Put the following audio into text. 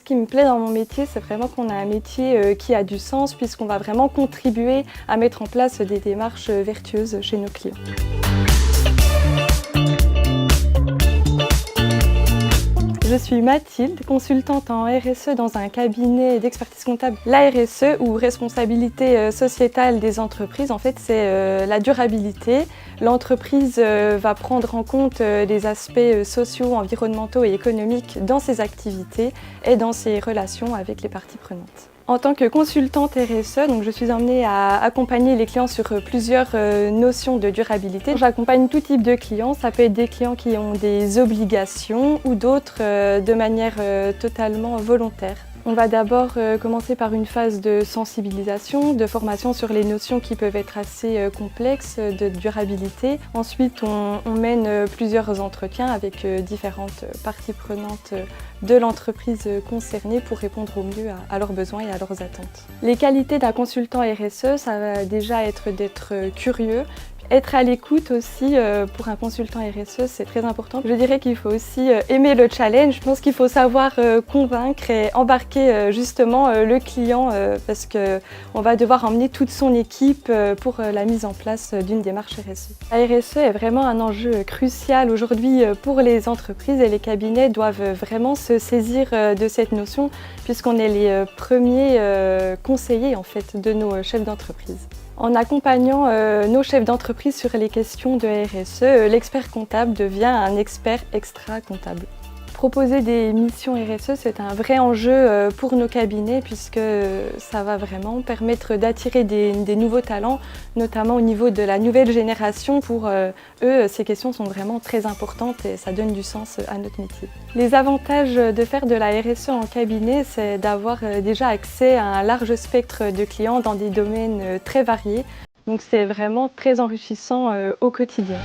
Ce qui me plaît dans mon métier, c'est vraiment qu'on a un métier qui a du sens puisqu'on va vraiment contribuer à mettre en place des démarches vertueuses chez nos clients. Je suis Mathilde, consultante en RSE dans un cabinet d'expertise comptable. La RSE, ou responsabilité sociétale des entreprises, en fait, c'est la durabilité. L'entreprise va prendre en compte les aspects sociaux, environnementaux et économiques dans ses activités et dans ses relations avec les parties prenantes. En tant que consultante RSE, donc je suis emmenée à accompagner les clients sur plusieurs notions de durabilité. J'accompagne tout type de clients, ça peut être des clients qui ont des obligations ou d'autres de manière totalement volontaire. On va d'abord commencer par une phase de sensibilisation, de formation sur les notions qui peuvent être assez complexes de durabilité. Ensuite, on mène plusieurs entretiens avec différentes parties prenantes de l'entreprise concernée pour répondre au mieux à leurs besoins et à leurs attentes. Les qualités d'un consultant RSE, ça va déjà être d'être curieux. Être à l'écoute aussi pour un consultant RSE, c'est très important. Je dirais qu'il faut aussi aimer le challenge. Je pense qu'il faut savoir convaincre et embarquer justement le client parce qu'on va devoir emmener toute son équipe pour la mise en place d'une démarche RSE. La RSE est vraiment un enjeu crucial aujourd'hui pour les entreprises et les cabinets doivent vraiment se saisir de cette notion puisqu'on est les premiers conseillers en fait, de nos chefs d'entreprise. En accompagnant nos chefs d'entreprise sur les questions de RSE, l'expert comptable devient un expert extra-comptable. Proposer des missions RSE, c'est un vrai enjeu pour nos cabinets puisque ça va vraiment permettre d'attirer des nouveaux talents, notamment au niveau de la nouvelle génération. Pour eux, ces questions sont vraiment très importantes et ça donne du sens à notre métier. Les avantages de faire de la RSE en cabinet, c'est d'avoir déjà accès à un large spectre de clients dans des domaines très variés. Donc c'est vraiment très enrichissant au quotidien.